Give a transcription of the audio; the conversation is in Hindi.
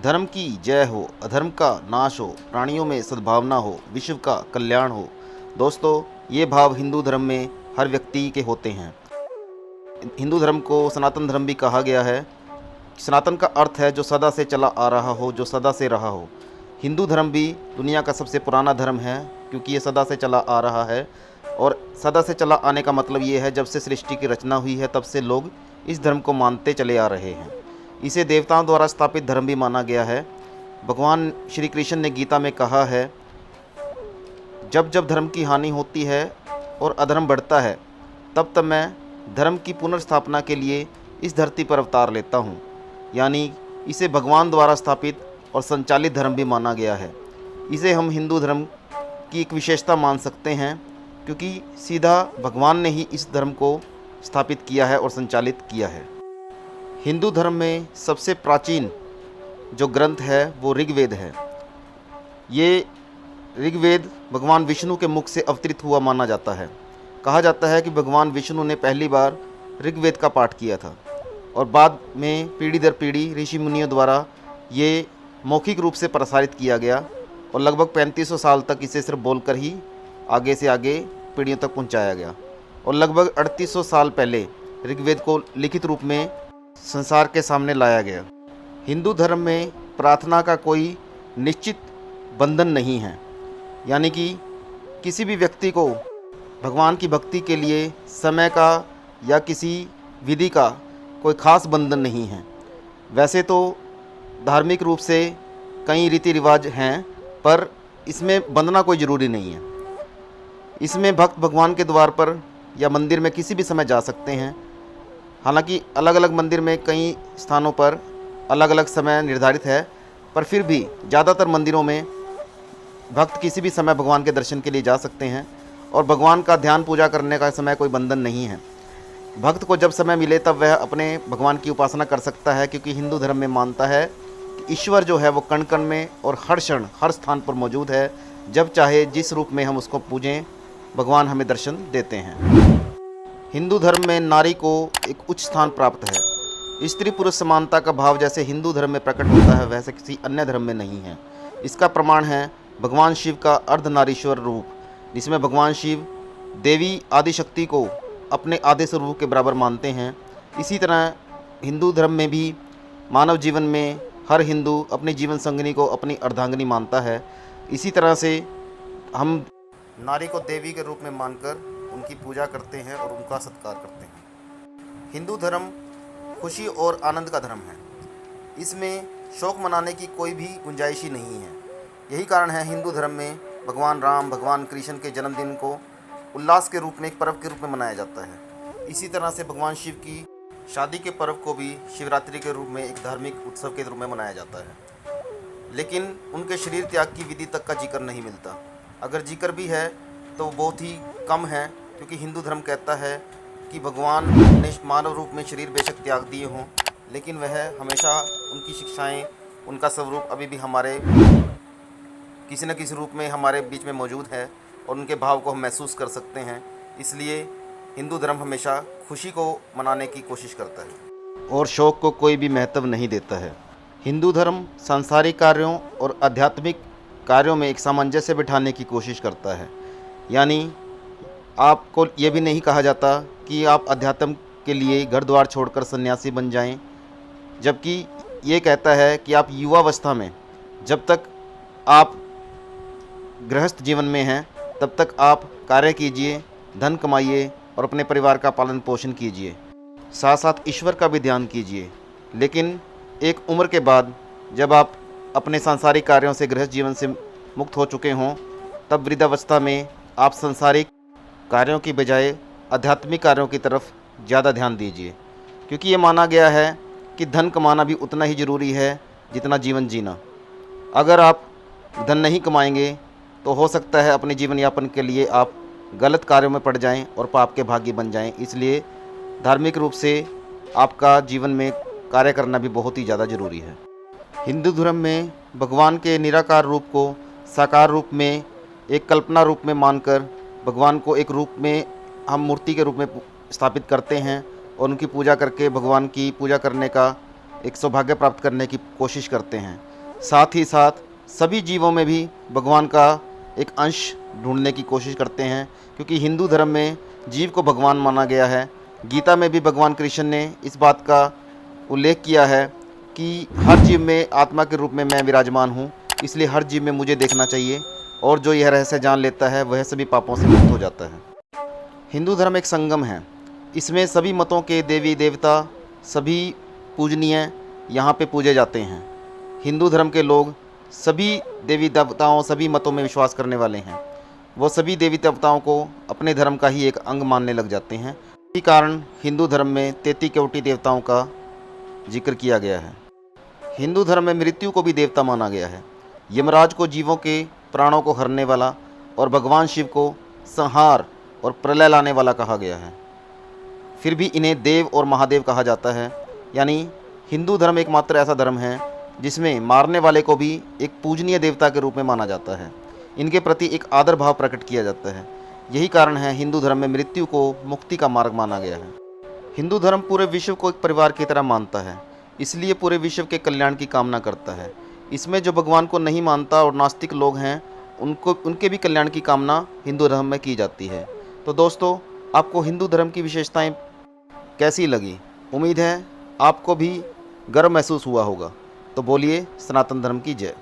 धर्म की जय हो, अधर्म का नाश हो, प्राणियों में सद्भावना हो, विश्व का कल्याण हो। दोस्तों, ये भाव हिंदू धर्म में हर व्यक्ति के होते हैं। हिंदू धर्म को सनातन धर्म भी कहा गया है। सनातन का अर्थ है जो सदा से चला आ रहा हो, जो सदा से रहा हो। हिंदू धर्म भी दुनिया का सबसे पुराना धर्म है, क्योंकि ये सदा से चला आ रहा है। और सदा से चला आने का मतलब ये है, जब से सृष्टि की रचना हुई है तब से लोग इस धर्म को मानते चले आ रहे हैं। इसे देवताओं द्वारा स्थापित धर्म भी माना गया है। भगवान श्री कृष्ण ने गीता में कहा है, जब जब धर्म की हानि होती है और अधर्म बढ़ता है, तब तब मैं धर्म की पुनर्स्थापना के लिए इस धरती पर अवतार लेता हूँ। यानी इसे भगवान द्वारा स्थापित और संचालित धर्म भी माना गया है। इसे हम हिंदू धर्म की एक विशेषता मान सकते हैं, क्योंकि सीधा भगवान ने ही इस धर्म को स्थापित किया है और संचालित किया है। हिंदू धर्म में सबसे प्राचीन जो ग्रंथ है वो ऋग्वेद है। ये ऋग्वेद भगवान विष्णु के मुख से अवतरित हुआ माना जाता है। कहा जाता है कि भगवान विष्णु ने पहली बार ऋग्वेद का पाठ किया था और बाद में पीढ़ी दर पीढ़ी ऋषि मुनियों द्वारा ये मौखिक रूप से प्रसारित किया गया और लगभग 3500 साल तक इसे सिर्फ बोलकर ही आगे से आगे पीढ़ियों तक पहुंचाया गया। और लगभग 3800 साल पहले ऋग्वेद को लिखित रूप में संसार के सामने लाया गया। हिंदू धर्म में प्रार्थना का कोई निश्चित बंधन नहीं है, यानी कि किसी भी व्यक्ति को भगवान की भक्ति के लिए समय का या किसी विधि का कोई खास बंधन नहीं है। वैसे तो धार्मिक रूप से कई रीति रिवाज हैं, पर इसमें बंधना कोई ज़रूरी नहीं है। इसमें भक्त भगवान के द्वार पर या मंदिर में किसी भी समय जा सकते हैं। हालांकि अलग अलग मंदिर में कई स्थानों पर अलग अलग समय निर्धारित है, पर फिर भी ज़्यादातर मंदिरों में भक्त किसी भी समय भगवान के दर्शन के लिए जा सकते हैं और भगवान का ध्यान पूजा करने का समय कोई बंधन नहीं है। भक्त को जब समय मिले तब वह अपने भगवान की उपासना कर सकता है, क्योंकि हिंदू धर्म में मानता है कि ईश्वर जो है वो कण कण में और हर क्षण हर स्थान पर मौजूद है। जब चाहे जिस रूप में हम उसको पूजें, भगवान हमें दर्शन देते हैं। हिंदू धर्म में नारी को एक उच्च स्थान प्राप्त है। स्त्री पुरुष समानता का भाव जैसे हिंदू धर्म में प्रकट होता है, वैसे किसी अन्य धर्म में नहीं है। इसका प्रमाण है भगवान शिव का अर्धनारीश्वर रूप, जिसमें भगवान शिव देवी आदिशक्ति को अपने आधे स्वरूप के बराबर मानते हैं। इसी तरह हिंदू धर्म में भी मानव जीवन में हर हिंदू अपनी जीवन संगिनी को अपनी अर्धांगिनी मानता है। इसी तरह से हम नारी को देवी के रूप में मानकर उनकी पूजा करते हैं और उनका सत्कार करते हैं। हिंदू धर्म खुशी और आनंद का धर्म है। इसमें शोक मनाने की कोई भी गुंजाइश ही नहीं है। यही कारण है हिंदू धर्म में भगवान राम, भगवान कृष्ण के जन्मदिन को उल्लास के रूप में, एक पर्व के रूप में मनाया जाता है। इसी तरह से भगवान शिव की शादी के पर्व को भी शिवरात्रि के रूप में एक धार्मिक उत्सव के रूप में मनाया जाता है। लेकिन उनके शरीर त्याग की विधि तक का जिक्र नहीं मिलता। अगर जिक्र भी है तो बहुत ही कम है, क्योंकि हिंदू धर्म कहता है कि भगवान ने मानव रूप में शरीर बेशक त्याग दिए हों, लेकिन वह हमेशा उनकी शिक्षाएं, उनका स्वरूप अभी भी हमारे किसी न किसी रूप में हमारे बीच में मौजूद है और उनके भाव को हम महसूस कर सकते हैं। इसलिए हिंदू धर्म हमेशा खुशी को मनाने की कोशिश करता है और शोक को कोई भी महत्व नहीं देता है। हिंदू धर्म सांसारिक कार्यों और आध्यात्मिक कार्यों में एक सामंजस्य बिठाने की कोशिश करता है। यानी आपको ये भी नहीं कहा जाता कि आप अध्यात्म के लिए घर द्वार छोड़कर सन्यासी बन जाएं, जबकि ये कहता है कि आप युवावस्था में जब तक आप गृहस्थ जीवन में हैं तब तक आप कार्य कीजिए, धन कमाइए और अपने परिवार का पालन पोषण कीजिए, साथ साथ ईश्वर का भी ध्यान कीजिए। लेकिन एक उम्र के बाद जब आप अपने सांसारिक कार्यों से, गृहस्थ जीवन से मुक्त हो चुके हों, तब वृद्धावस्था में आप सांसारिक कार्यों की बजाय आध्यात्मिक कार्यों की तरफ ज़्यादा ध्यान दीजिए, क्योंकि ये माना गया है कि धन कमाना भी उतना ही ज़रूरी है जितना जीवन जीना। अगर आप धन नहीं कमाएंगे तो हो सकता है अपने जीवन यापन के लिए आप गलत कार्यों में पड़ जाएं और पाप के भागी बन जाएं। इसलिए धार्मिक रूप से आपका जीवन में कार्य करना भी बहुत ही ज़्यादा ज़रूरी है। हिंदू धर्म में भगवान के निराकार रूप को साकार रूप में, एक कल्पना रूप में मानकर भगवान को एक रूप में हम मूर्ति के रूप में स्थापित करते हैं और उनकी पूजा करके भगवान की पूजा करने का एक सौभाग्य प्राप्त करने की कोशिश करते हैं। साथ ही साथ सभी जीवों में भी भगवान का एक अंश ढूंढने की कोशिश करते हैं, क्योंकि हिंदू धर्म में जीव को भगवान माना गया है। गीता में भी भगवान कृष्ण ने इस बात का उल्लेख किया है कि हर जीव में आत्मा के रूप में मैं विराजमान हूँ, इसलिए हर जीव में मुझे देखना चाहिए, और जो यह रहस्य जान लेता है वह सभी पापों से मुक्त हो जाता है। हिंदू धर्म एक संगम है, इसमें सभी मतों के देवी देवता सभी पूजनीय यहाँ पे पूजे जाते हैं। हिंदू धर्म के लोग सभी देवी देवताओं, सभी मतों में विश्वास करने वाले हैं। वो सभी देवी देवताओं को अपने धर्म का ही एक अंग मानने लग जाते हैं। इसी कारण हिंदू धर्म में 33 कोटि देवताओं का जिक्र किया गया है। हिंदू धर्म में मृत्यु को भी देवता माना गया है। यमराज को जीवों के प्राणों को हरने वाला और भगवान शिव को संहार और प्रलय लाने वाला कहा गया है। फिर भी इन्हें देव और महादेव कहा जाता है। यानी हिंदू धर्म एकमात्र ऐसा धर्म है जिसमें मारने वाले को भी एक पूजनीय देवता के रूप में माना जाता है। इनके प्रति एक आदर भाव प्रकट किया जाता है। यही कारण है हिंदू धर्म में मृत्यु को मुक्ति का मार्ग माना गया है। हिंदू धर्म पूरे विश्व को एक परिवार की तरह मानता है, इसलिए पूरे विश्व के कल्याण की कामना करता है। इसमें जो भगवान को नहीं मानता और नास्तिक लोग हैं उनके भी कल्याण की कामना हिंदू धर्म में की जाती है। तो दोस्तों, आपको हिंदू धर्म की विशेषताएं कैसी लगी? उम्मीद है आपको भी गर्व महसूस हुआ होगा। तो बोलिए सनातन धर्म की जय।